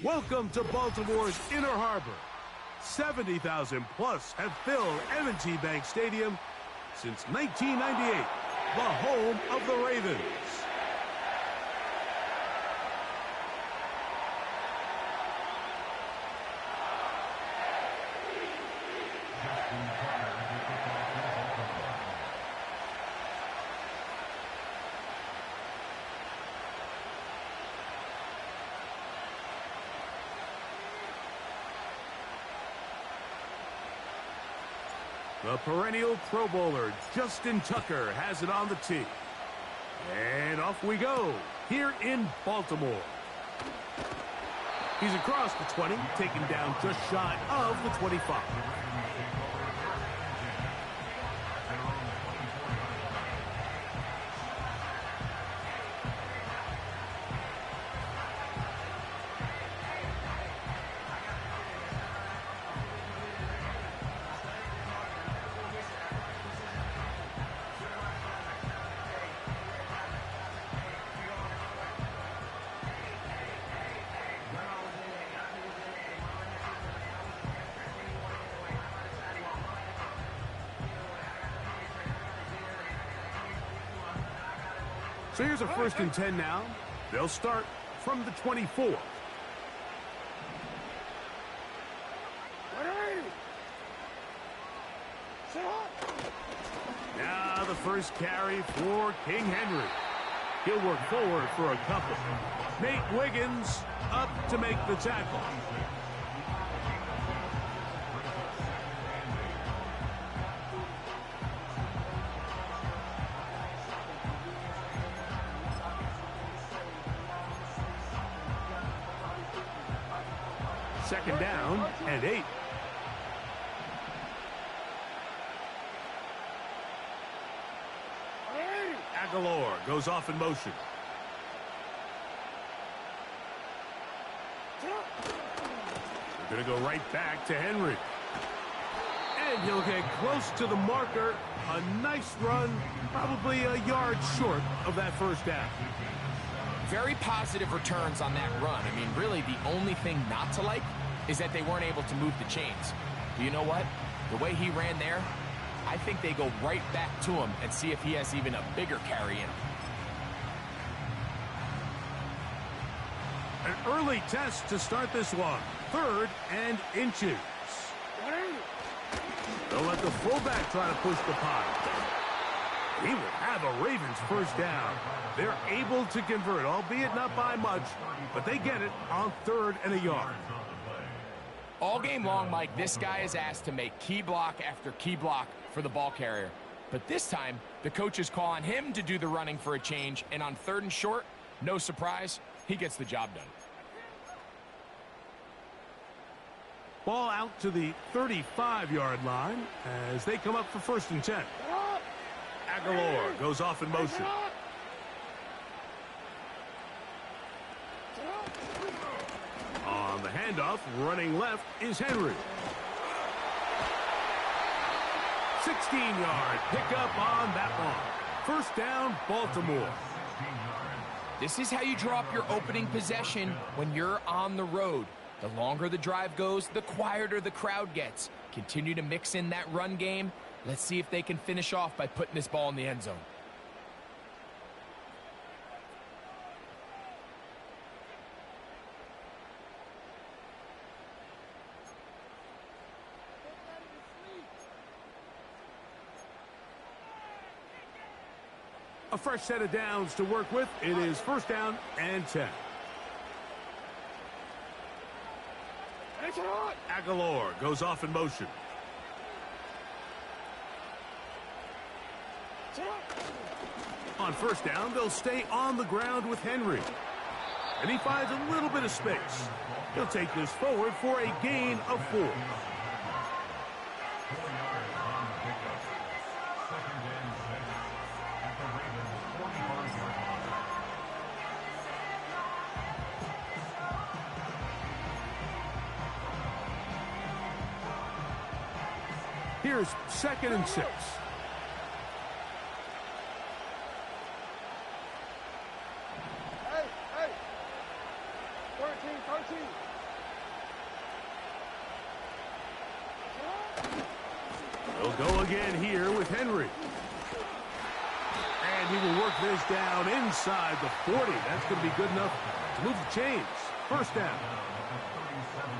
Welcome to Baltimore's Inner Harbor. 70,000 plus have filled M&T Bank Stadium since 1998, the home of the Ravens. The perennial Pro Bowler, Justin Tucker, has it on the tee. And off we go, here in Baltimore. He's across the 20, taken down just shy of the 25. So here's a 1st and 10 now. They'll start from the 24. Now the first carry for King Henry. He'll work forward for a couple. Nate Wiggins up to make the tackle. Second down and 8. Aguilar goes off in motion. They're going to go right back to Henry. And he'll get close to the marker. A nice run, probably a yard short of that first down. Very positive returns on that run. I mean, really, the only thing not to like is that they weren't able to move the chains. But you know what? The way he ran there, I think they go right back to him and see if he has even a bigger carry in him. An early test to start this one. 3rd and inches. They'll let the fullback try to push the pile. He will have a Ravens first down. They're able to convert, albeit not by much, but they get it on 3rd and a yard. All game long, Mike, this guy is asked to make key block after key block for the ball carrier. But this time, the coaches call on him to do the running for a change, and on 3rd and short, no surprise, he gets the job done. Ball out to the 35-yard line as they come up for 1st and 10. Aguilar goes off in motion. On the handoff, running left is Henry. 16-yard pickup on that one. First down, Baltimore. This is how you draw up your opening possession when you're on the road. The longer the drive goes, the quieter the crowd gets. Continue to mix in that run game. Let's see if they can finish off by putting this ball in the end zone. A fresh set of downs to work with. It is 1st down and 10. Aguilar goes off in motion. On 1st down, they'll stay on the ground with Henry. And he finds a little bit of space. He'll take this forward for a gain of 4. Here's 2nd and 6. Hey, 13. Go again here with Henry. And he will work this down inside the 40. That's going to be good enough to move the chains. First down.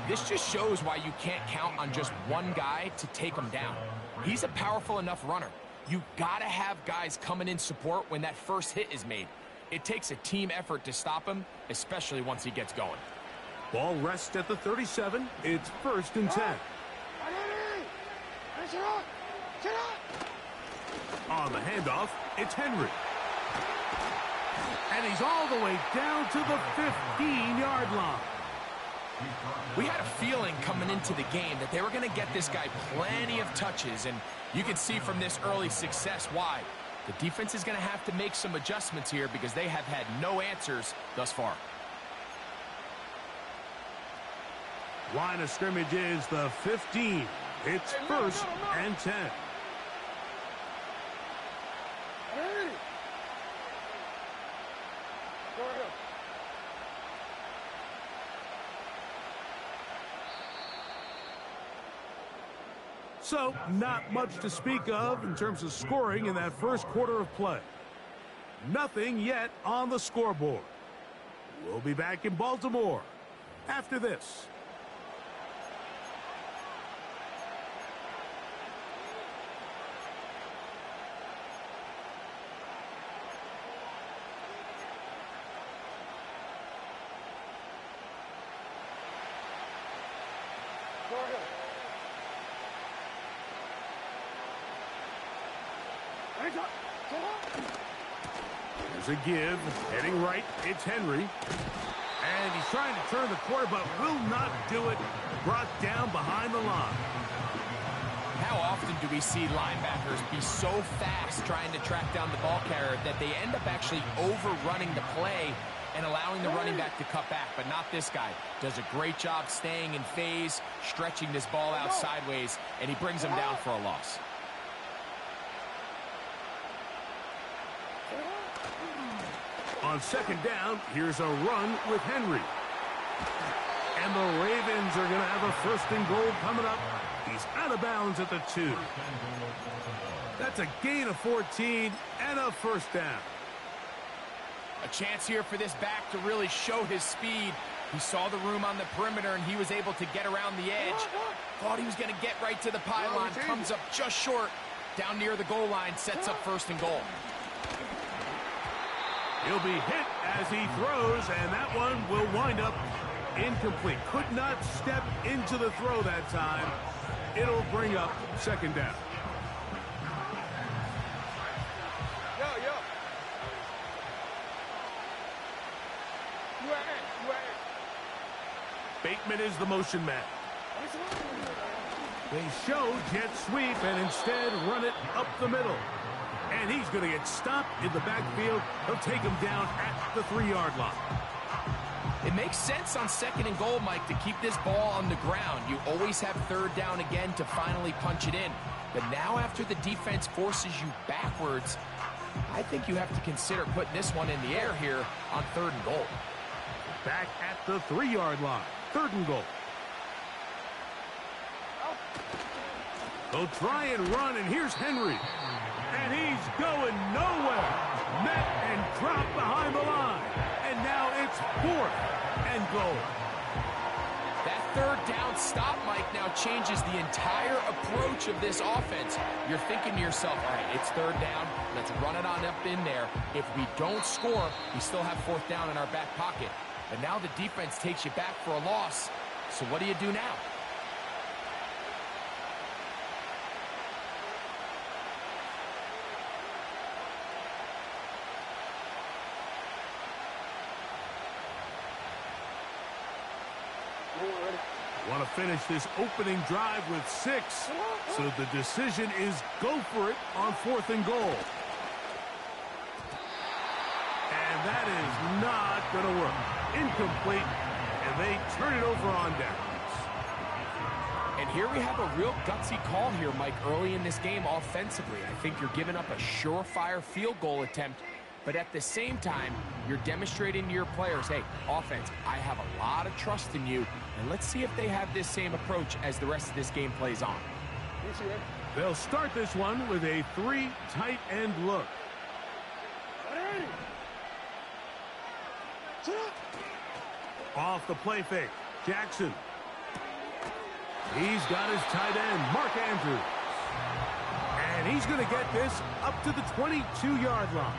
This just shows why you can't count on just one guy to take him down. He's a powerful enough runner. You gotta have guys coming in support when that first hit is made. It takes a team effort to stop him, especially once he gets going. Ball rests at the 37. It's 1st and 10. On the handoff, it's Henry. And he's all the way down to the 15-yard line. We had a feeling coming into the game that they were going to get this guy plenty of touches, and you can see from this early success why. The defense is going to have to make some adjustments here because they have had no answers thus far. Line of scrimmage is the 15. It's 1st and 10. So, not much to speak of in terms of scoring in that first quarter of play. Nothing yet on the scoreboard. We'll be back in Baltimore after this. There's a give, heading right, it's Henry. And he's trying to turn the corner, but will not do it. Brought down behind the line. How often do we see linebackers be so fast trying to track down the ball carrier that they end up actually overrunning the play and allowing the running back to cut back? But not this guy. Does a great job staying in phase, stretching this ball out sideways, and he brings him down for a loss. On 2nd down, here's a run with Henry. And the Ravens are going to have a 1st and goal coming up. He's out of bounds at the 2. That's a gain of 14 and a 1st down. A chance here for this back to really show his speed. He saw the room on the perimeter, and he was able to get around the edge. Thought he was going to get right to the pylon. Comes up just short. Down near the goal line, sets up 1st and goal. He'll be hit as he throws, and that one will wind up incomplete. Could not step into the throw that time. It'll bring up 2nd down. Bateman is the motion man. They show jet sweep and instead run it up the middle. And he's going to get stopped in the backfield. He'll take him down at the 3-yard line. It makes sense on 2nd and goal, Mike, to keep this ball on the ground. You always have 3rd down again to finally punch it in. But now after the defense forces you backwards, I think you have to consider putting this one in the air here on 3rd and goal. Back at the 3-yard line. 3rd and goal. They'll try and run, and here's Henry. And he's going nowhere. Met and dropped behind the line. And now it's 4th and goal. That 3rd down stop, Mike, now changes the entire approach of this offense. You're thinking to yourself, all right, it's 3rd down. Let's run it on up in there. If we don't score, we still have 4th down in our back pocket. But now the defense takes you back for a loss. So what do you do now? Want to finish this opening drive with 6. So the decision is go for it on 4th and goal. And that is not going to work. Incomplete. And they turn it over on downs. And here we have a real gutsy call here, Mike, early in this game offensively. I think you're giving up a surefire field goal attempt. But at the same time, you're demonstrating to your players, hey, offense, I have a lot of trust in you, and let's see if they have this same approach as the rest of this game plays on. They'll start this one with a 3 tight end look. Off the play fake, Jackson. He's got his tight end, Mark Andrews. And he's going to get this up to the 22-yard line.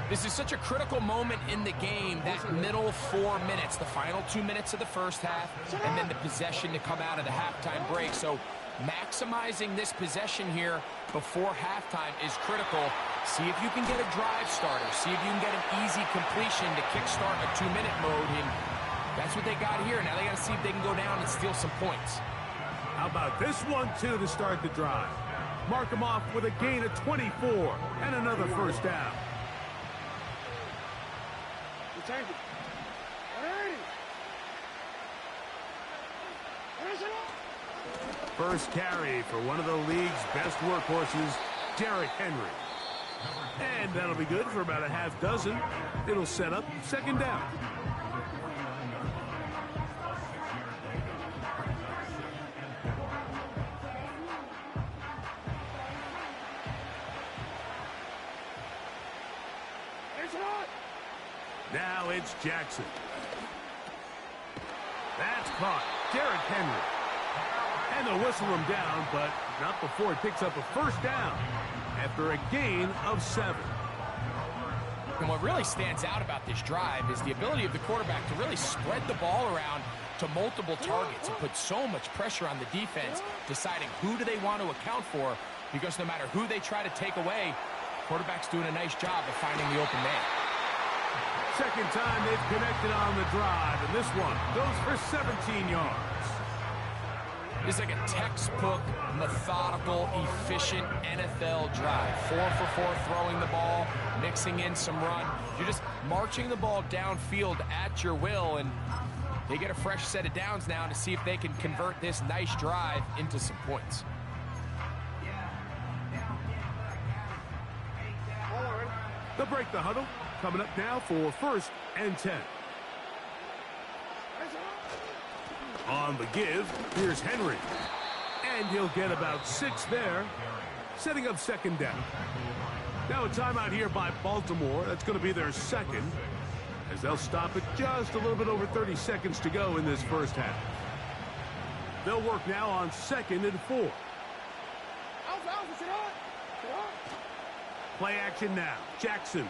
This is such a critical moment in the game, that middle 4 minutes, the final 2 minutes of the first half, and then the possession to come out of the halftime break. So maximizing this possession here before halftime is critical. See if you can get a drive starter. See if you can get an easy completion to kickstart a 2-minute mode. And that's what they got here. Now they got to see if they can go down and steal some points. How about this one, too, to start the drive? Mark him off with a gain of 24 and another first down. First carry for one of the league's best workhorses, Derrick Henry. And that'll be good for about a half dozen. It'll set up second down. Now it's Jackson. That's caught. Derrick Henry. And they'll whistle him down, but not before he picks up a first down after a gain of 7. And what really stands out about this drive is the ability of the quarterback to really spread the ball around to multiple targets and put so much pressure on the defense, deciding who do they want to account for, because no matter who they try to take away, quarterback's doing a nice job of finding the open man. Second time they've connected on the drive, and this one goes for 17 yards. It's like a textbook, methodical, efficient NFL drive. 4 for 4 throwing the ball, mixing in some run. You're just marching the ball downfield at your will, and they get a fresh set of downs now to see if they can convert this nice drive into some points. They'll break the huddle. Coming up now for 1st and 10. On the give, here's Henry. And he'll get about 6 there, setting up second down. Now a timeout here by Baltimore. That's going to be their second, as they'll stop it just a little bit over 30 seconds to go in this first half. They'll work now on 2nd and 4. Play action now. Jackson.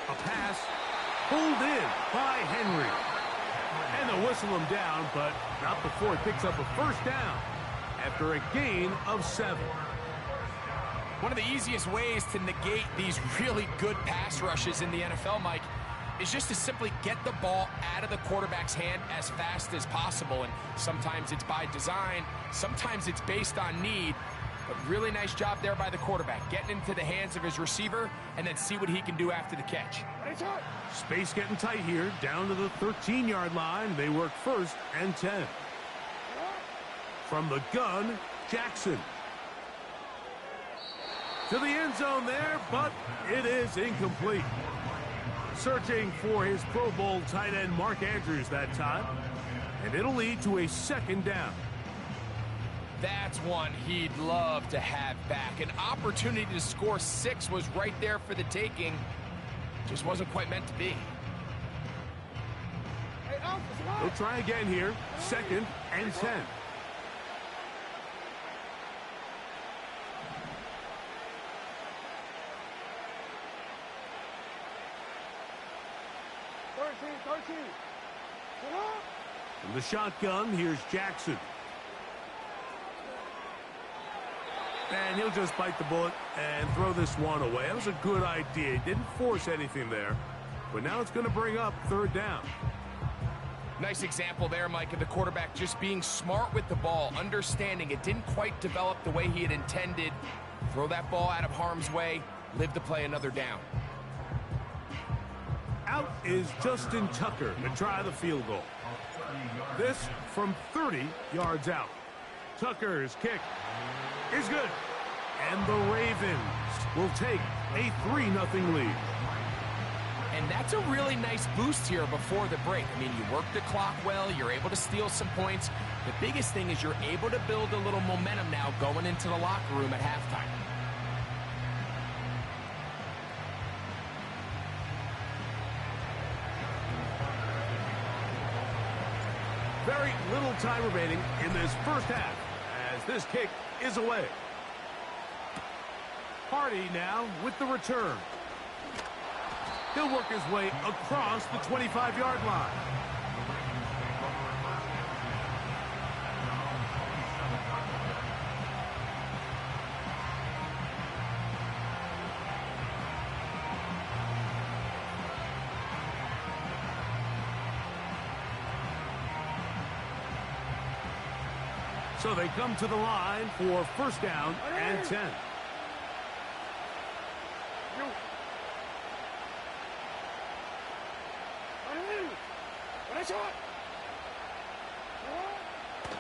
A pass pulled in by Henry. And they'll whistle him down, but not before he picks up a first down after a gain of 7. One of the easiest ways to negate these really good pass rushes in the NFL, Mike, is just to simply get the ball out of the quarterback's hand as fast as possible. And sometimes it's by design, sometimes it's based on need. But really nice job there by the quarterback, getting into the hands of his receiver and then see what he can do after the catch. Space getting tight here, down to the 13-yard line. They work 1st and 10. From the gun, Jackson. To the end zone there, but it is incomplete. Searching for his Pro Bowl tight end Mark Andrews that time. And it'll lead to a second down. That's one he'd love to have back. An opportunity to score 6 was right there for the taking. Just wasn't quite meant to be. They'll try again here. 2nd and 10. From the shotgun, here's Jackson. And he'll just bite the bullet and throw this one away. That was a good idea. He didn't force anything there. But now it's going to bring up 3rd down. Nice example there, Mike, of the quarterback just being smart with the ball, understanding it didn't quite develop the way he had intended. Throw that ball out of harm's way, live to play another down. Out is Justin Tucker to try the field goal. This from 30 yards out. Tucker's kick is good. And the Ravens will take a 3-0 lead. And that's a really nice boost here before the break. I mean, you work the clock well, you're able to steal some points. The biggest thing is you're able to build a little momentum now going into the locker room at halftime. Very little time remaining in this first half as this kick is away. Hardy now with the return. He'll work his way across the 25-yard line. So they come to the line for first down and 10.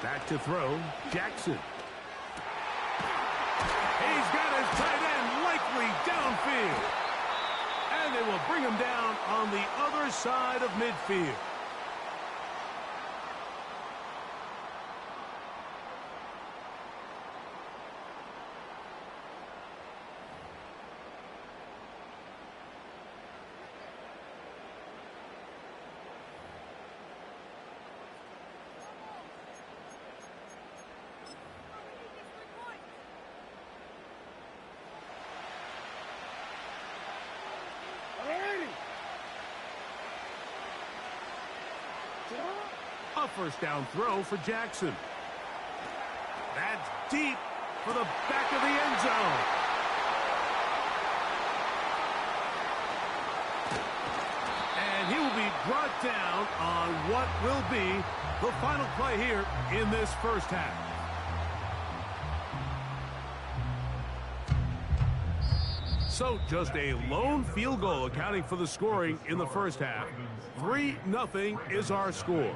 Back to throw, Jackson. He's got his tight end likely downfield. And they will bring him down on the other side of midfield. A first down throw for Jackson. That's deep for the back of the end zone. And he will be brought down on what will be the final play here in this first half. So just a lone field goal accounting for the scoring in the first half. 3-0 is our score.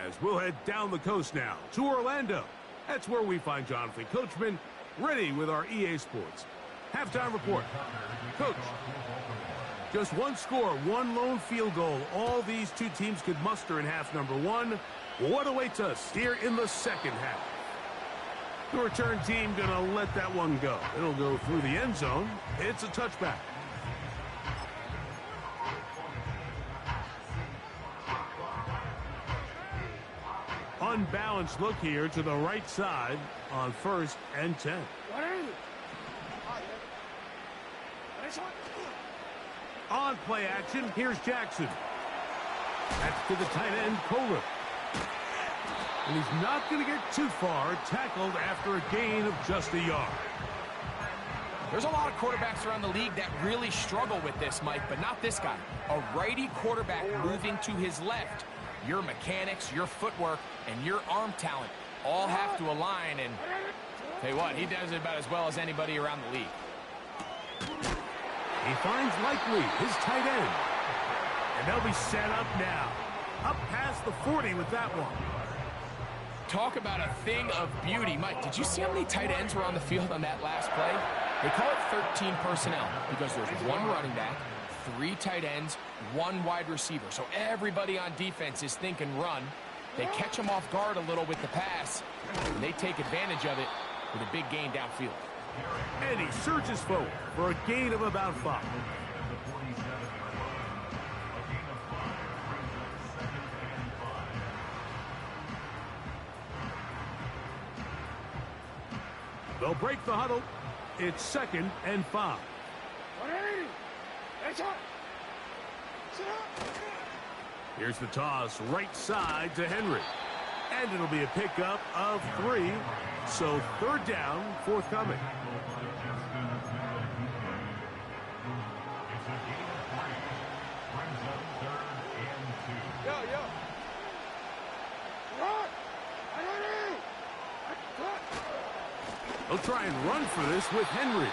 As we'll head down the coast now to Orlando. That's where we find Jonathan Coachman ready with our EA Sports halftime report. Coach, just one score, one lone field goal. All these two teams could muster in half number one. What awaits us here in the second half? The return team gonna let that one go. It'll go through the end zone. It's a touchback. Unbalanced look here to the right side on first and 10. On play action, here's Jackson. That's to the tight end, Kohler. And he's not going to get too far, tackled after a gain of just a yard. There's a lot of quarterbacks around the league that really struggle with this, Mike, but not this guy. A righty quarterback moving to his left. Your mechanics, your footwork, and your arm talent all have to align, and tell you what, he does it about as well as anybody around the league. He finds Likely, his tight end. And they'll be set up now. Up past the 40 with that one. Talk about a thing of beauty. Mike, did you see how many tight ends were on the field on that last play? They call it 13 personnel because there's one running back, 3 tight ends, 1 wide receiver. So everybody on defense is thinking run. They catch them off guard a little with the pass, and they take advantage of it with a big gain downfield. And he surges forward for a gain of about 5. They'll break the huddle. It's 2nd and 5. Here's the toss, right side to Henry. And it'll be a pickup of 3. So 3rd down, forthcoming. They'll try and run for this with Henry.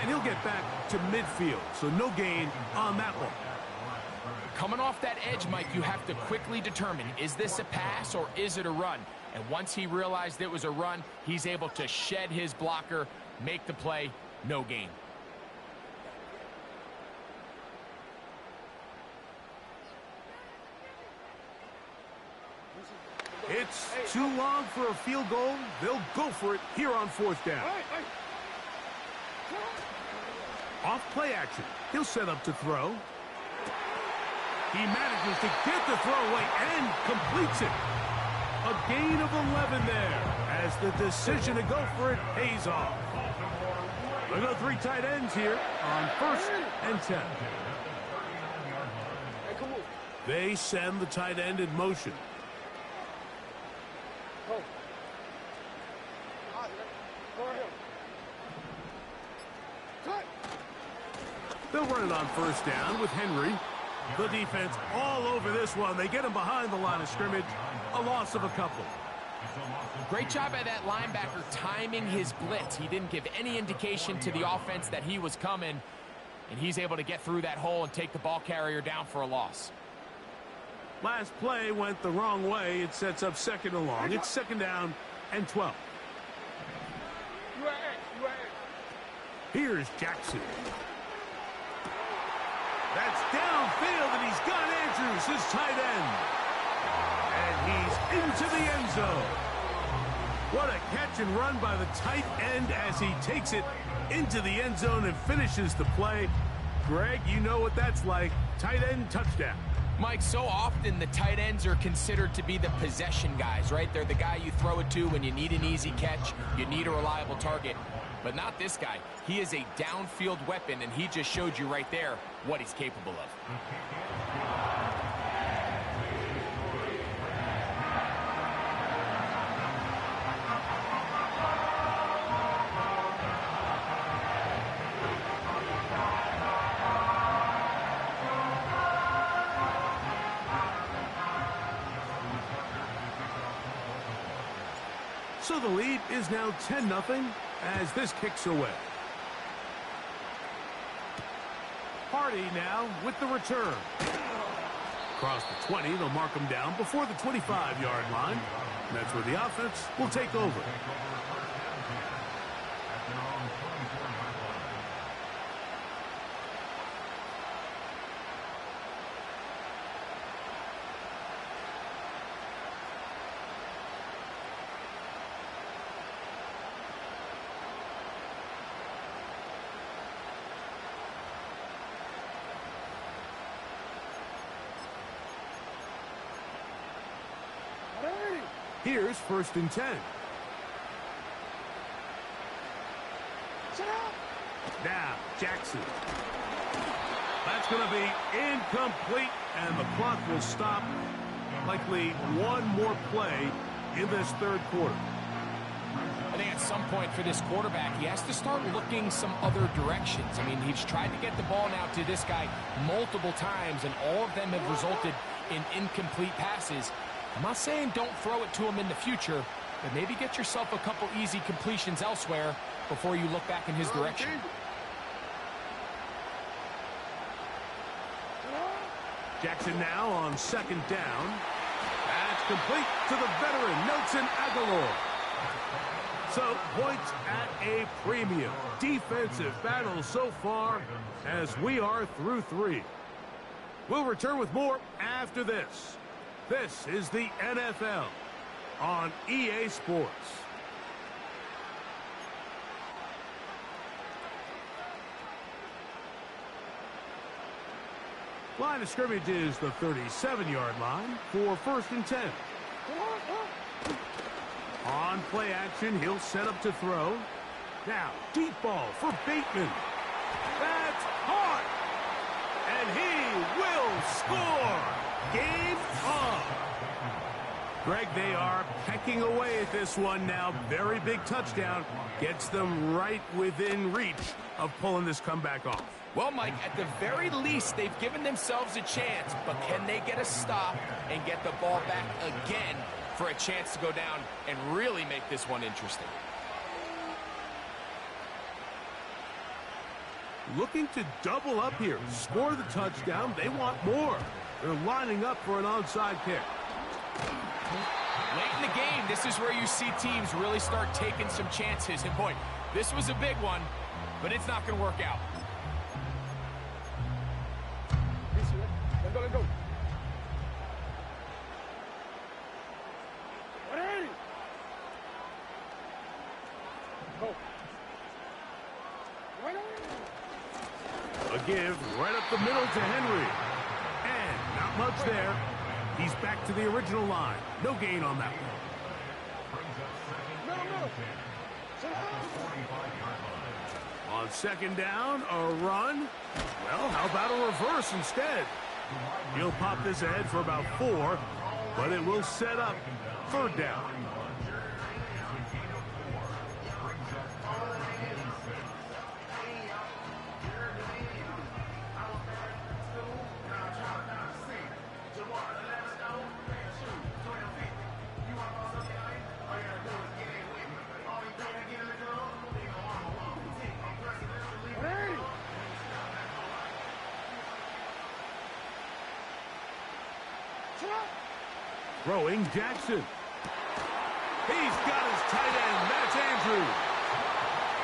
And he'll get back to midfield, so no gain on that one. Coming off that edge, Mike, you have to quickly determine, is this a pass or is it a run? And once he realized it was a run, he's able to shed his blocker, make the play, no gain. It's too long for a field goal. They'll go for it here on 4th down. Off play action. He'll set up to throw. He manages to get the throw away and completes it. A gain of 11 there as the decision to go for it pays off. We'll go 3 tight ends here on 1st and 10. They send the tight end in motion. They'll run it on 1st down with Henry. The defense all over this one. They get him behind the line of scrimmage. A loss of a couple. Great job by that linebacker timing his blitz. He didn't give any indication to the offense that he was coming, and he's able to get through that hole and take the ball carrier down for a loss. Last play went the wrong way. It sets up 2nd and long. It's 2nd down and 12. Here's Jackson. That's downfield, and he's got Andrews, his tight end. And he's into the end zone. What a catch and run by the tight end as he takes it into the end zone and finishes the play. Greg, you know what that's like. Tight end touchdown. Mike, so often the tight ends are considered to be the possession guys, right? They're the guy you throw it to when you need an easy catch, you need a reliable target. But not this guy. He is a downfield weapon, and he just showed you right there what he's capable of. So the lead is now 10-0 as this kicks away. Hardy now with the return. Across the 20, they'll mark him down before the 25-yard line. And that's where the offense will take over. Here's 1st and 10. Now, Jackson. That's going to be incomplete, and the clock will stop. Likely one more play in this 3rd quarter. I think at some point for this quarterback, he has to start looking some other directions. I mean, he's tried to get the ball now to this guy multiple times, and all of them have resulted in incomplete passes. I'm not saying don't throw it to him in the future, but maybe get yourself a couple easy completions elsewhere before you look back in his direction. Jackson now on 2nd down. That's complete to the veteran, Nelson Aguilar. So points at a premium. Defensive battle so far as we are through 3. We'll return with more after this. This is the NFL on EA Sports. Line of scrimmage is the 37-yard line for 1st and 10. On play action, he'll set up to throw. Now, deep ball for Bateman. That's hot! And he will score! Game on. Greg, they are pecking away at this one now. Very big touchdown. Gets them right within reach of pulling this comeback off. Well, Mike, at the very least, they've given themselves a chance, but can they get a stop and get the ball back again for a chance to go down and really make this one interesting? Looking to double up here. Score the touchdown. They want more. They're lining up for an onside kick. Late in the game, this is where you see teams really start taking some chances. And boy, this was a big one, but it's not going to work out. Let's go. give right up the middle to Henry. And not much there. He's back to the original line. No gain on that one. On second down, a run. Well, how about a reverse instead? He'll pop this ahead for about 4, but it will set up third down. Throwing Jackson. He's got his tight end. That's Andrews.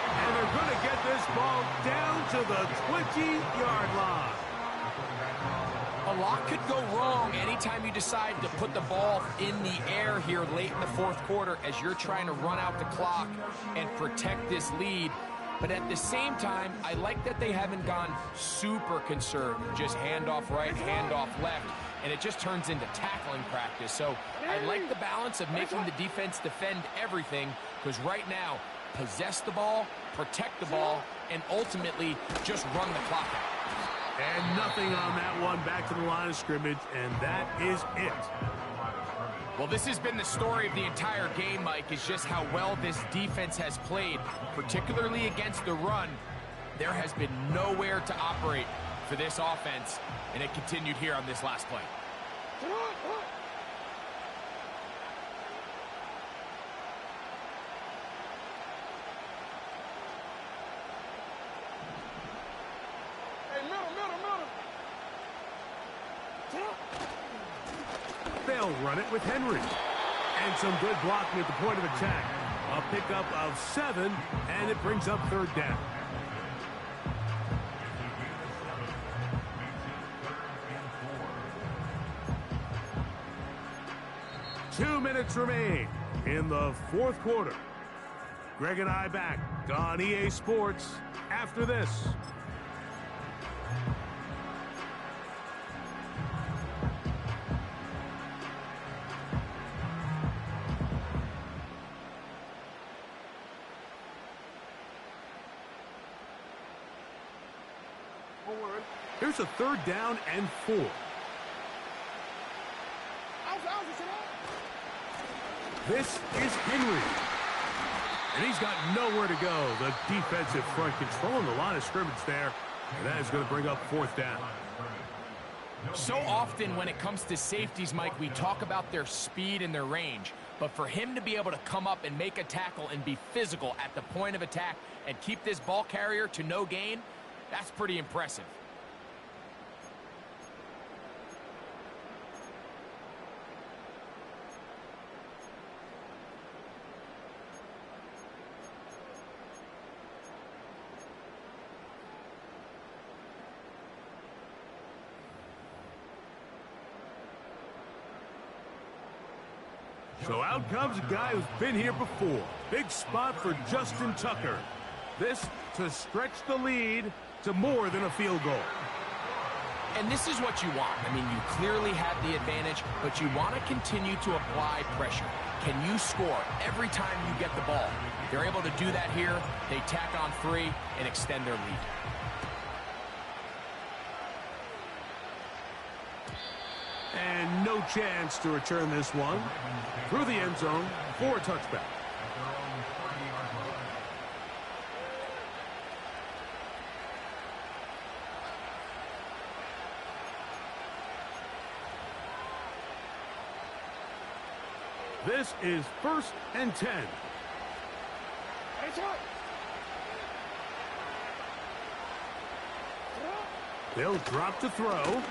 And they're going to get this ball down to the 20-yard line. A lot could go wrong anytime you decide to put the ball in the air here late in the fourth quarter as you're trying to run out the clock and protect this lead. But at the same time, I like that they haven't gone super conservative. Just handoff right, handoff left, and it just turns into tackling practice. So I like the balance of making the defense defend everything, because right now, possess the ball, protect the ball, and ultimately just run the clock out. And nothing on that one. Back to the line of scrimmage, and that is it. Well, this has been the story of the entire game, Mike, is just how well this defense has played, particularly against the run. There has been nowhere to operate for this offense, and it continued here on this last play. They'll run it with Henry. And some good blocking at the point of attack. A pickup of 7, and it brings up third down. Two minutes remain in the fourth quarter. Greg and I back on EA Sports after this. Here's a third down and 4. This is Henry. And he's got nowhere to go. The defensive front controlling the line of scrimmage there. And that is going to bring up fourth down. So often when it comes to safeties, Mike, we talk about their speed and their range. But for him to be able to come up and make a tackle and be physical at the point of attack and keep this ball carrier to no gain, that's pretty impressive. So out comes a guy who's been here before. Big spot for Justin Tucker. This to stretch the lead to more than a field goal. And this is what you want. I mean, you clearly have the advantage, but you want to continue to apply pressure. Can you score every time you get the ball? They're able to do that here. They tack on 3 and extend their lead. And no chance to return this one through the end zone for a touchback. This is 1st and 10. They'll drop to throw.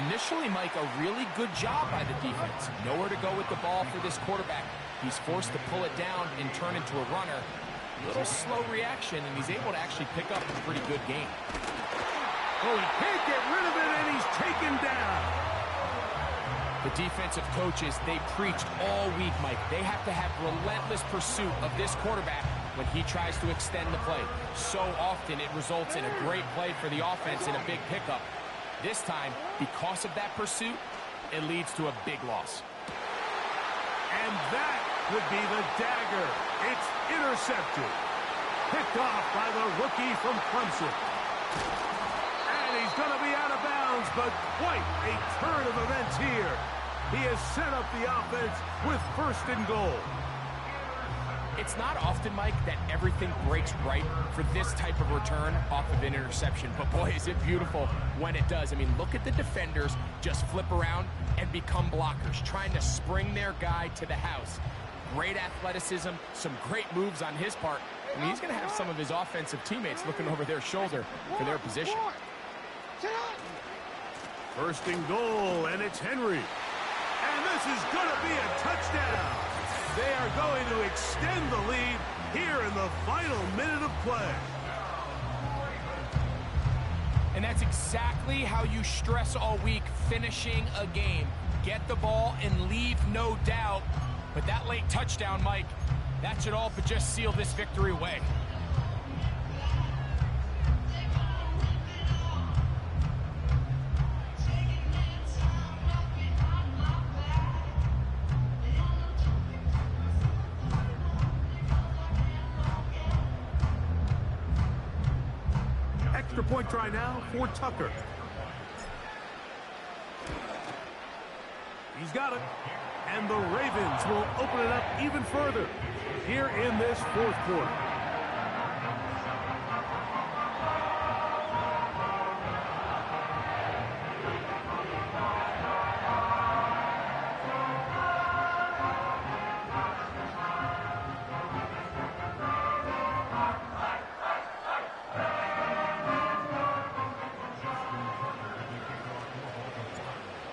Initially, Mike, a really good job by the defense. Nowhere to go with the ball for this quarterback. He's forced to pull it down and turn into a runner. A little slow reaction, and he's able to actually pick up a pretty good game. Oh, he can't get rid of it, and he's taken down. The defensive coaches, they preached all week, Mike. They have to have relentless pursuit of this quarterback when he tries to extend the play. So often it results in a great play for the offense and a big pickup. This time, because of that pursuit, it leads to a big loss. And that would be the dagger. It's intercepted. Picked off by the rookie from Clemson. And he's going to be out of bounds, but quite a turn of events here. He has set up the offense with 1st and goal. It's not often, Mike, that everything breaks right for this type of return off of an interception. But, boy, is it beautiful when it does. I mean, look at the defenders just flip around and become blockers, trying to spring their guy to the house. Great athleticism, some great moves on his part. I mean, he's going to have some of his offensive teammates looking over their shoulder for their position. 1st and goal, and it's Henry. And this is going to be a touchdown. They are going to extend the lead here in the final minute of play. And that's exactly how you stress all week, finishing a game. Get the ball and leave no doubt. But that late touchdown, Mike, that should all but just seal this victory away. Extra point try now for Tucker. He's got it. And the Ravens will open it up even further here in this 4th quarter.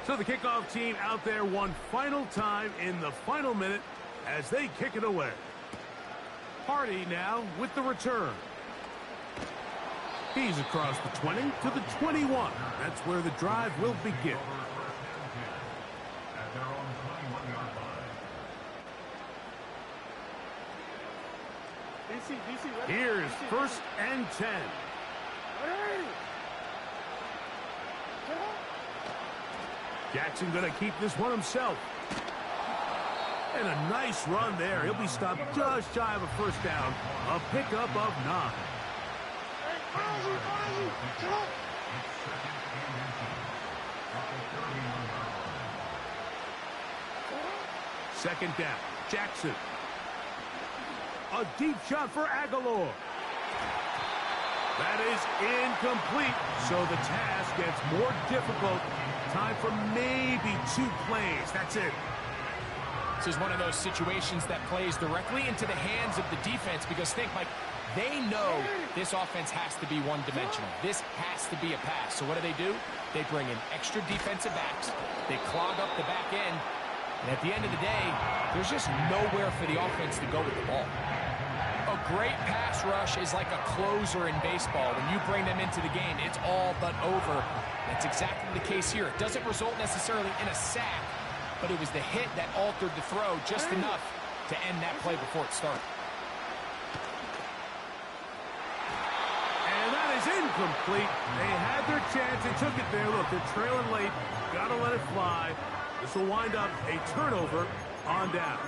So the kickoff team out there one final time in the final minute as they kick it away. Hardy now with the return. He's across the 20 to the 21. That's where the drive will begin. Here's 1st and 10. Jackson going to keep this one himself. And a nice run there. He'll be stopped just shy of a 1st down. A pickup of 9. 2nd down. Jackson. A deep shot for Aguilar. That is incomplete. So the task gets more difficult. Time for maybe 2 plays. That's it. This is one of those situations that plays directly into the hands of the defense because think, Mike, they know this offense has to be one-dimensional. This has to be a pass. So what do? They bring in extra defensive backs. They clog up the back end. And at the end of the day, there's just nowhere for the offense to go with the ball. A great pass rush is like a closer in baseball. When you bring them into the game, it's all but over. That's exactly the case here. It doesn't result necessarily in a sack, but it was the hit that altered the throw just enough to end that play before it started. And that is incomplete. They had their chance. They took it there. Look, they're trailing late. Got to let it fly. This will wind up a turnover on downs.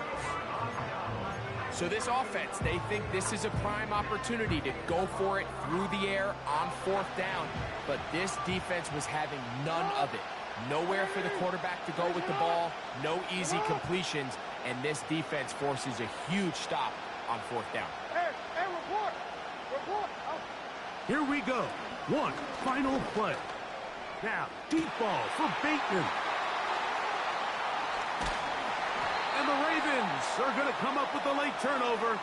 So this offense, they think this is a prime opportunity to go for it through the air on 4th down. But this defense was having none of it. Nowhere for the quarterback to go with the ball. No easy completions. And this defense forces a huge stop on 4th down. Hey, report. Oh. Here we go. One final play. Now, deep ball for Bateman. And the Ravens are going to come up with a late turnover,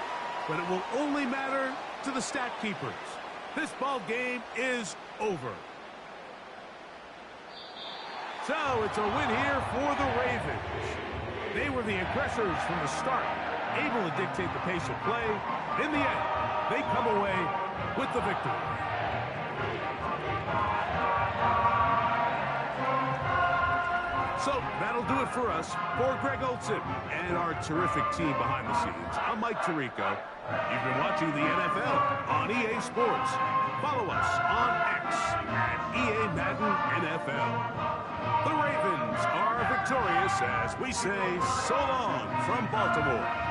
but it will only matter to the stat keepers. This ball game is over. So it's a win here for the Ravens. They were the aggressors from the start, able to dictate the pace of play. In the end, they come away with the victory. So that'll do it for us. For Greg Olson and our terrific team behind the scenes, I'm Mike Tirico. You've been watching the NFL on EA Sports. Follow us on X at EA Madden NFL. The Ravens are victorious as we say so long from Baltimore.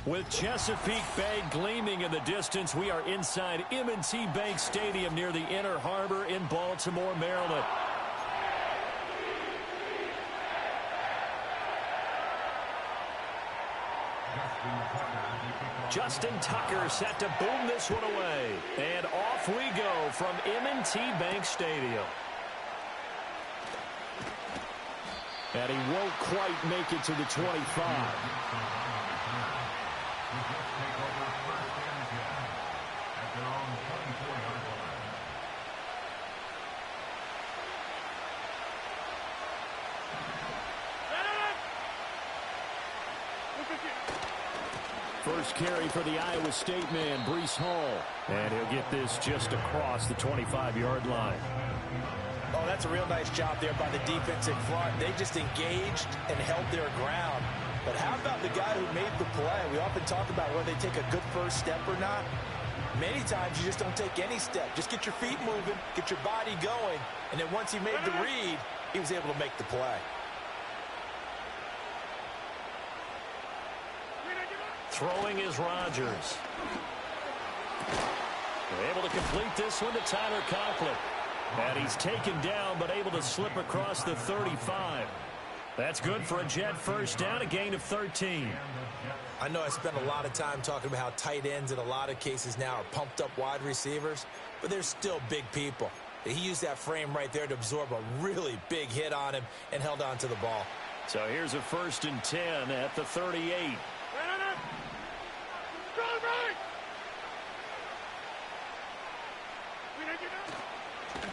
With Chesapeake Bay gleaming in the distance, we are inside M&T Bank Stadium near the Inner Harbor in Baltimore, Maryland. Justin Tucker set to boom this one away. And off we go from M&T Bank Stadium. And he won't quite make it to the 25. First carry for the Iowa State man, Breece Hall. And he'll get this just across the 25-yard line. Oh, that's a real nice job there by the defensive front. They just engaged and held their ground. But how about the guy who made the play? We often talk about whether they take a good first step or not. Many times you just don't take any step. Just get your feet moving, get your body going. And then once he made the read, he was able to make the play. Throwing is Rodgers. They're able to complete this one to Tyler Conklin. And he's taken down, but able to slip across the 35. That's good for a Jet first down, a gain of 13. I know I spent a lot of time talking about how tight ends in a lot of cases now are pumped up wide receivers, but they're still big people. He used that frame right there to absorb a really big hit on him and held on to the ball. So here's a 1st and 10 at the 38.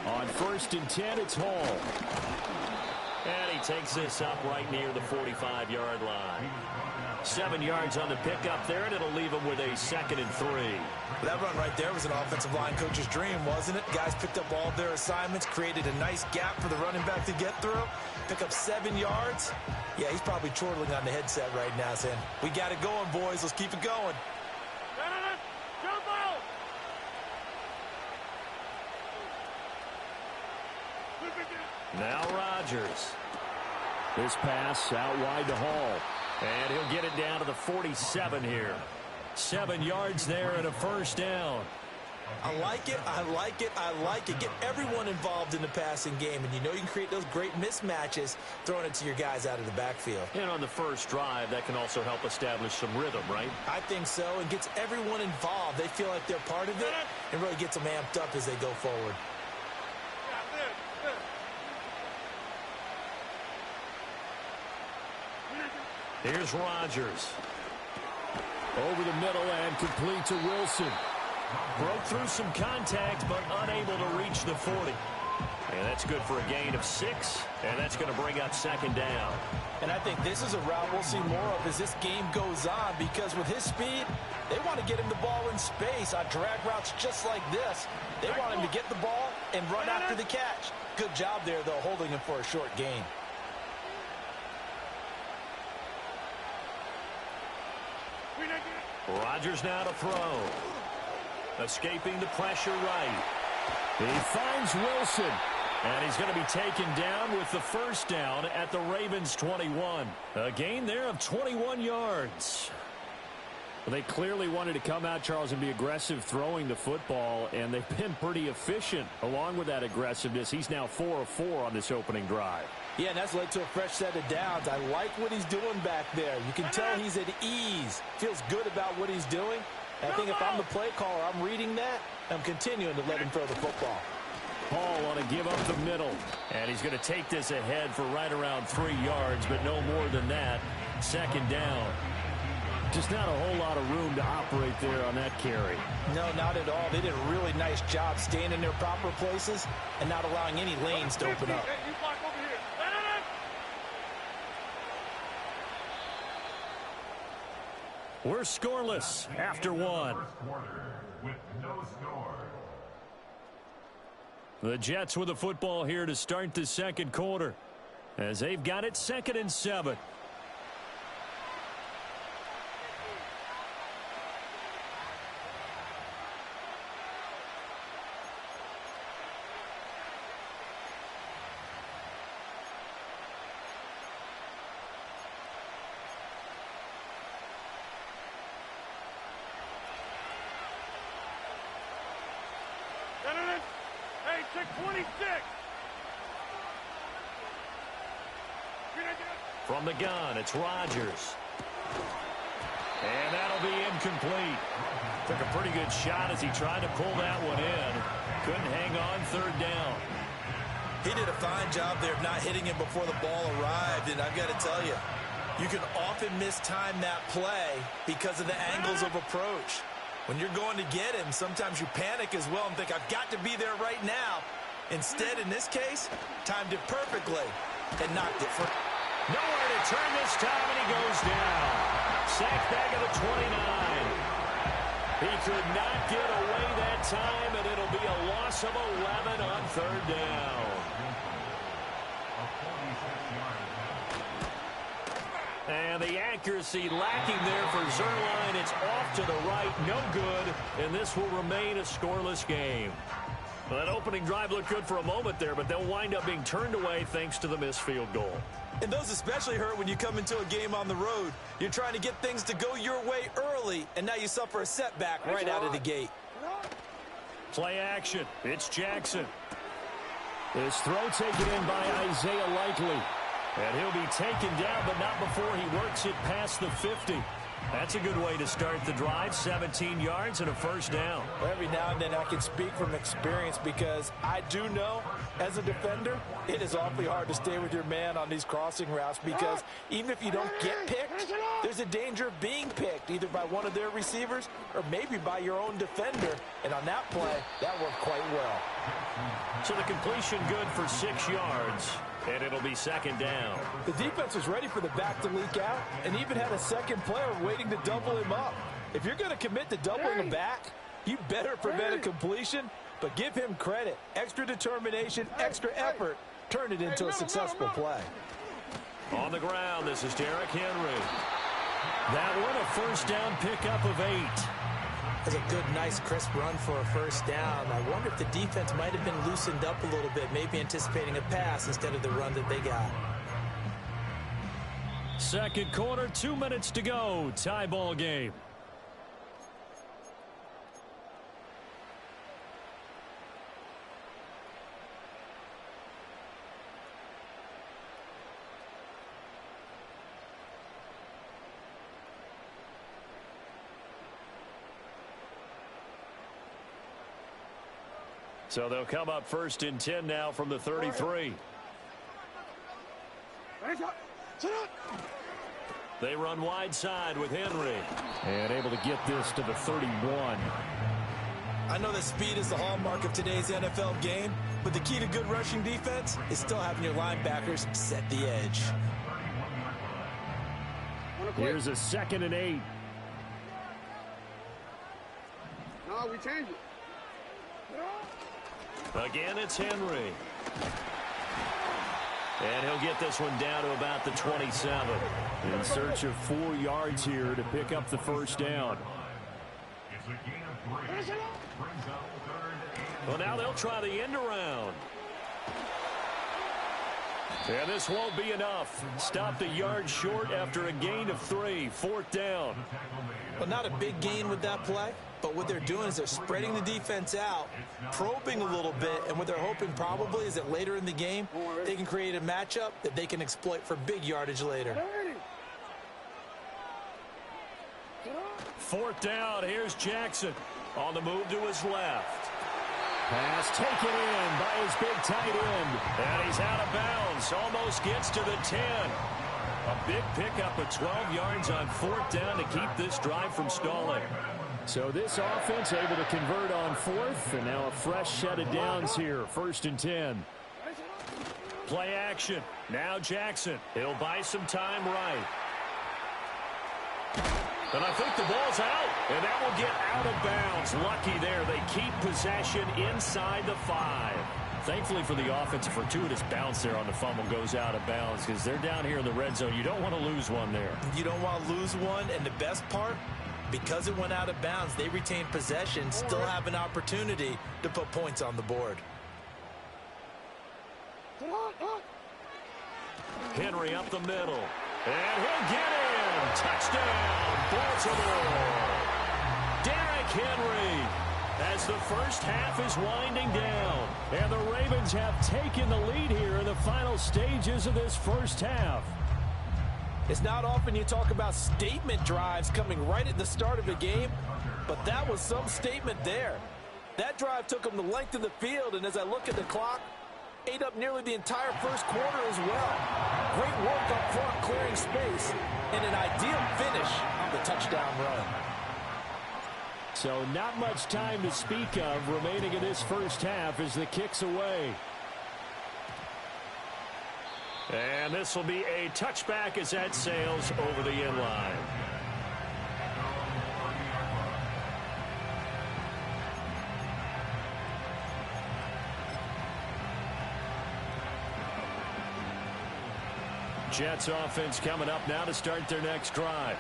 On 1st and 10, it's Hall. And he takes this up right near the 45-yard line. 7 yards on the pickup there, and it'll leave him with a 2nd and 3. That run right there was an offensive line coach's dream, wasn't it? Guys picked up all their assignments, created a nice gap for the running back to get through, pick up 7 yards. Yeah, he's probably chortling on the headset right now saying, we got it going, boys. Let's keep it going. Now Rodgers. This pass out wide to Hall. And he'll get it down to the 47 here. 7 yards there and a 1st down. I like it, I like it, I like it. Get everyone involved in the passing game, and you know you can create those great mismatches throwing it to your guys out of the backfield. And on the first drive, that can also help establish some rhythm, right? I think so, and gets everyone involved. They feel like they're part of it, and really gets them amped up as they go forward. Here's Rodgers. Over the middle and complete to Wilson. Broke through some contact, but unable to reach the 40. And that's good for a gain of 6, and that's going to bring up 2nd down. And I think this is a route we'll see more of as this game goes on, because with his speed, they want to get him the ball in space on drag routes just like this. They want him to get the ball and run after the catch. Good job there, though, holding him for a short gain. Rodgers now to throw. Escaping the pressure right. He finds Wilson. And he's going to be taken down with the first down at the Ravens' 21. A gain there of 21 yards. Well, they clearly wanted to come out, Charles, and be aggressive throwing the football, and they've been pretty efficient along with that aggressiveness. He's now 4 of 4 on this opening drive. Yeah, and that's led to a fresh set of downs. I like what he's doing back there. You can tell he's at ease. Feels good about what he's doing. And I think if I'm the play caller, I'm reading that. I'm continuing to let him throw the football. Paul want to give up the middle. And he's going to take this ahead for right around 3 yards, but no more than that. Second down. Just not a whole lot of room to operate there on that carry. No, not at all. They did a really nice job staying in their proper places and not allowing any lanes to open up. We're scoreless after one. The Jets with the football here to start the second quarter, as they've got it 2nd and 7. Hey, check 26. From the gun, it's Rodgers. And that'll be incomplete. Took a pretty good shot as he tried to pull that one in. Couldn't hang on, 3rd down. He did a fine job there of not hitting him before the ball arrived, and I've got to tell you, you can often mistime that play because of the angles of approach. When you're going to get him, sometimes you panic as well and think, I've got to be there right now. Instead, in this case, timed it perfectly and knocked it for... Nowhere to turn this time, and he goes down. Sacked back at the 29. He could not get away that time, and it'll be a loss of 11 on 3rd down. And the accuracy lacking there for Zerline. It's off to the right, no good, and this will remain a scoreless game. Well, that opening drive looked good for a moment there, but they'll wind up being turned away thanks to the missed field goal. And those especially hurt when you come into a game on the road. You're trying to get things to go your way early, and now you suffer a setback right out of the gate. Play action. It's Jackson. His throw taken in by Isaiah Likely. And he'll be taken down, but not before he works it past the 50. That's a good way to start the drive. 17 yards and a first down. Well, every now and then I can speak from experience because I do know, as a defender, it is awfully hard to stay with your man on these crossing routes because even if you don't get picked, there's a danger of being picked either by one of their receivers or maybe by your own defender. And on that play, that worked quite well. So the completion good for 6 yards. And it'll be second down. The defense was ready for the back to leak out and even had a second player waiting to double him up. If you're going to commit to doubling him back, you better prevent a completion, but give him credit. Extra determination, extra effort, turn it into a successful play. On the ground, this is Derrick Henry. That one, a first down pickup of 8. That's a good, nice, crisp run for a first down. I wonder if the defense might have been loosened up a little bit, maybe anticipating a pass instead of the run that they got. Second quarter, 2 minutes to go. Tie ball game. So they'll come up 1st and 10 now from the 33. They run wide side with Henry. And able to get this to the 31. I know that speed is the hallmark of today's NFL game, but the key to good rushing defense is still having your linebackers set the edge. Here's a 2nd and 8. No, we changed it. Again, it's Henry. And he'll get this one down to about the 27. In search of 4 yards here to pick up the first down. Well, now they'll try the end around. And this won't be enough. Stopped a yard short after a gain of 3. 4th down. Well, not a big gain with that play, but what they're doing is they're spreading the defense out, probing a little bit, and what they're hoping probably is that later in the game, they can create a matchup that they can exploit for big yardage later. 4th down. Here's Jackson on the move to his left. Pass taken in by his big tight end. And he's out of bounds. Almost gets to the 10. A big pickup of 12 yards on 4th down to keep this drive from stalling. So this offense able to convert on 4th. And now a fresh set of downs here. 1st and 10. Play action. Now Jackson. He'll buy some time right. And I think the ball's out, and that will get out of bounds. Lucky there. They keep possession inside the 5. Thankfully for the offense, a fortuitous bounce there on the fumble goes out of bounds because they're down here in the red zone. You don't want to lose one there. You don't want to lose one, and the best part, because it went out of bounds, they retain possession, still have an opportunity to put points on the board. Henry up the middle. And he'll get in. Touchdown, Baltimore. Derrick Henry as the first half is winding down. And the Ravens have taken the lead here in the final stages of this first half. It's not often you talk about statement drives coming right at the start of a game, but that was some statement there. That drive took them the length of the field, and as I look at the clock, ate up nearly the entire first quarter as well. Great work up front, clearing space, and an ideal finish on the touchdown run. So not much time to speak of remaining in this first half as the kick's away. And this will be a touchback as that sails over the end line. Jets offense coming up now to start their next drive.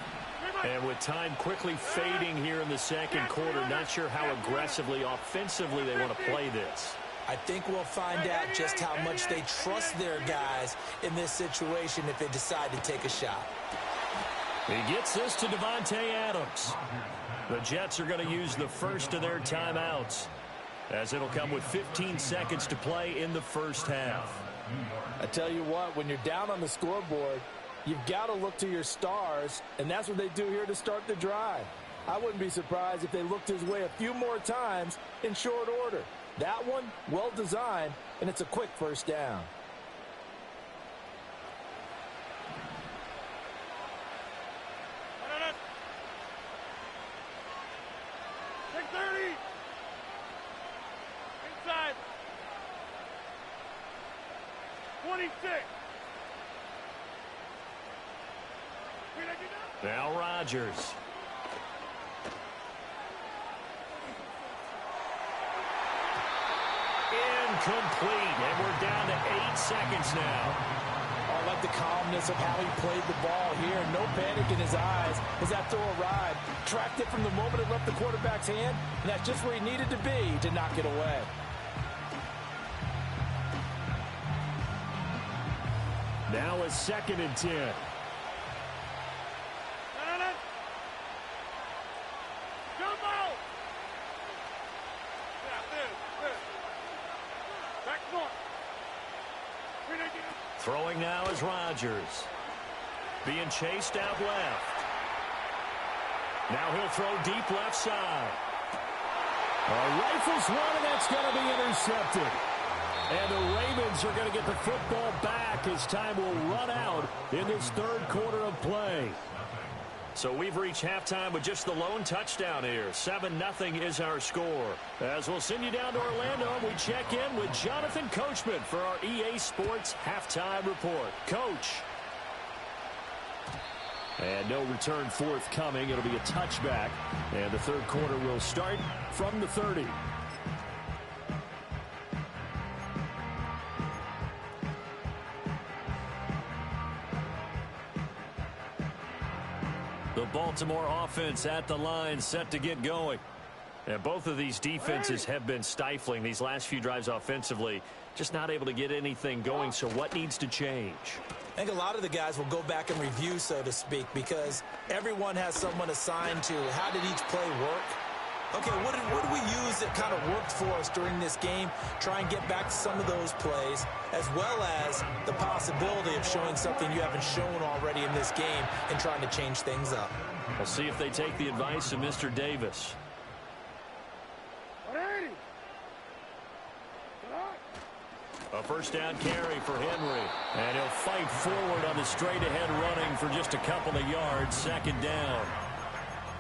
And with time quickly fading here in the second quarter, not sure how aggressively, offensively they want to play this. I think we'll find out just how much they trust their guys in this situation if they decide to take a shot. He gets this to Devontae Adams. The Jets are going to use the first of their timeouts, as it'll come with 15 seconds to play in the first half. I tell you what, when you're down on the scoreboard, you've got to look to your stars, and that's what they do here to start the drive. I wouldn't be surprised if they looked his way a few more times in short order. That one, well designed, and it's a quick first down. Inside. 26. Now Rodgers. Incomplete, and we're down to 8 seconds now. I like the calmness of how he played the ball here. No panic in his eyes as that throw arrived. Tracked it from the moment it left the quarterback's hand, and that's just where he needed to be to knock it away. Now a 2nd and 10. Jump out! Back north. Throwing now is Rodgers. Being chased out left. Now he'll throw deep left side. Rifles one, and that's going to be intercepted. And the Ravens are going to get the football back as time will run out in this third quarter of play. So we've reached halftime with just the lone touchdown here. 7-0 is our score. As we'll send you down to Orlando, we check in with Jonathan Coachman for our EA Sports Halftime Report. Coach. And no return forthcoming. It'll be a touchback. And the third quarter will start from the 30. The Baltimore offense at the line, set to get going. And both of these defenses have been stifling these last few drives offensively. Just not able to get anything going, so what needs to change? I think a lot of the guys will go back and review, so to speak, because everyone has someone assigned to how did each play work. Okay, what did we use that kind of worked for us during this game? Try and get back to some of those plays, as well as the possibility of showing something you haven't shown already in this game and trying to change things up. We'll see if they take the advice of Mr. Davis. A first down carry for Henry. And he'll fight forward on the straight-ahead running for just a couple of yards. Second down.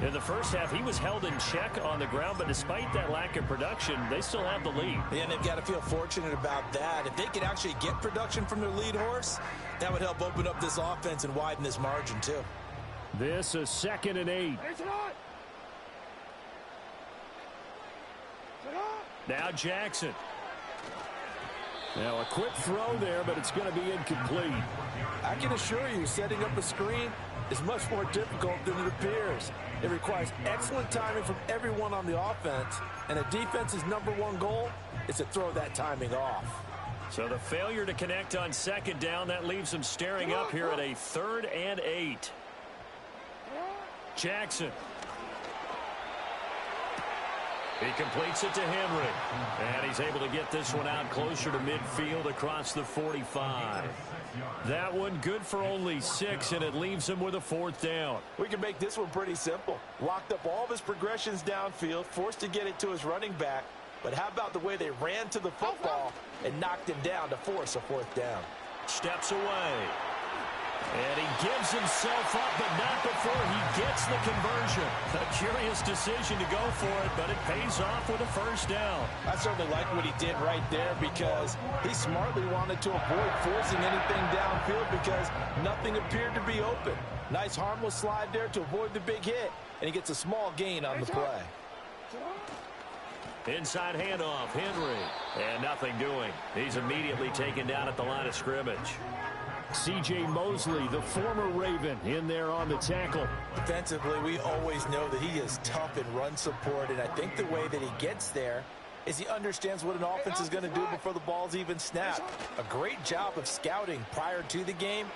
In the first half, he was held in check on the ground, but despite that lack of production, they still have the lead. Yeah, and they've got to feel fortunate about that. If they could actually get production from their lead horse, that would help open up this offense and widen this margin, too. This is 2nd and 8. Now Jackson. Now a quick throw there, but it's going to be incomplete. I can assure you, setting up a screen is much more difficult than it appears. It requires excellent timing from everyone on the offense, and a defense's #1 goal is to throw that timing off. So the failure to connect on 2nd down, that leaves them staring up here at a 3rd and 8. Jackson. He completes it to Henry. And he's able to get this one out closer to midfield across the 45. That one good for only 6, and it leaves him with a 4th down. We can make this one pretty simple. Locked up all of his progressions downfield, forced to get it to his running back. But how about the way they ran to the football and knocked him down to force a 4th down? Steps away. And he gives himself up, but not before he gets the conversion. A curious decision to go for it, but it pays off with a 1st down. I certainly like what he did right there because he smartly wanted to avoid forcing anything downfield because nothing appeared to be open. Nice harmless slide there to avoid the big hit, and he gets a small gain on the play. Inside handoff, Henry. And nothing doing. He's immediately taken down at the line of scrimmage. C.J. Mosley, the former Raven, in there on the tackle. Defensively, we always know that he is tough in run support, and I think the way that he gets there is he understands what an offense is going to do before the ball's even snapped. A great job of scouting prior to the game,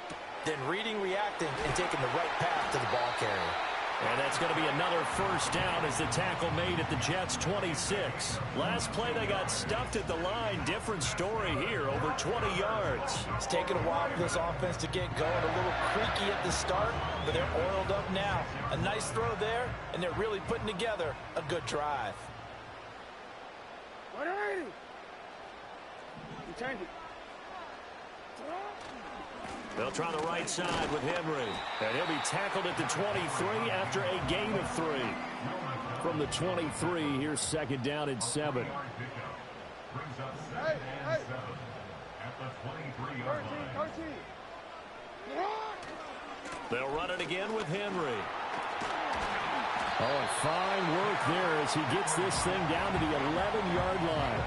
then reading, reacting, and taking the right path to the ball carrier. And that's going to be another 1st down as the tackle made at the Jets' 26. Last play, they got stuffed at the line. Different story here, over 20 yards. It's taken a while for this offense to get going. A little creaky at the start, but they're oiled up now. A nice throw there, and they're really putting together a good drive. They'll try the right side with Henry. And he'll be tackled at the 23 after a gain of 3. From the 23, here's 2nd down and 7. They'll run it again with Henry. Oh, and fine work there as he gets this thing down to the 11-yard line.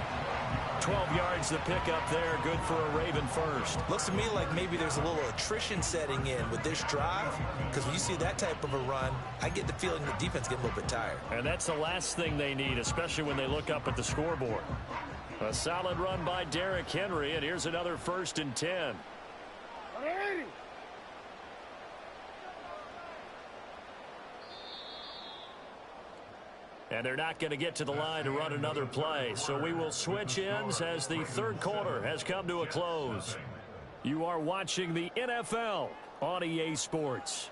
12 yards the pickup there, good for a Raven 1st. Looks to me like maybe there's a little attrition setting in with this drive, because when you see that type of a run, I get the feeling the defense gets a little bit tired. And that's the last thing they need, especially when they look up at the scoreboard. A solid run by Derrick Henry, and here's another 1st and 10. And they're not going to get to the line to run another play. So we will switch ends as the 3rd quarter has come to a close. You are watching the NFL on EA Sports.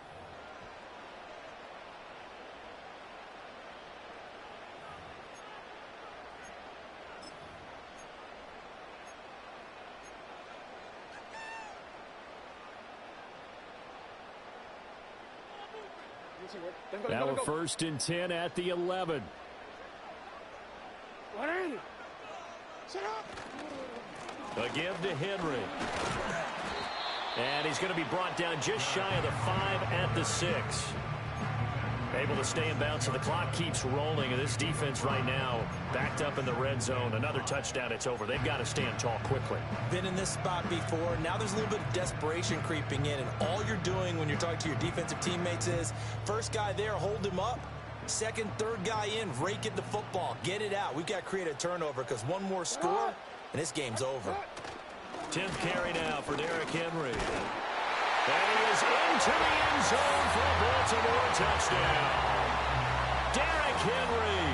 Now a 1st and 10 at the 11. A give to Henry. And he's going to be brought down just shy of the 5 at the 6. Able to stay in bounds, so the clock keeps rolling. And this defense right now backed up in the red zone. Another touchdown, it's over. They've got to stand tall quickly. Been in this spot before. Now there's a little bit of desperation creeping in. And all you're doing when you're talking to your defensive teammates is, first guy there, hold him up. Second, third guy in, rake at the football. Get it out. We've got to create a turnover because one more score, and this game's over. 10th carry now for Derrick Henry. And he is into the end zone for a Baltimore touchdown. Derrick Henry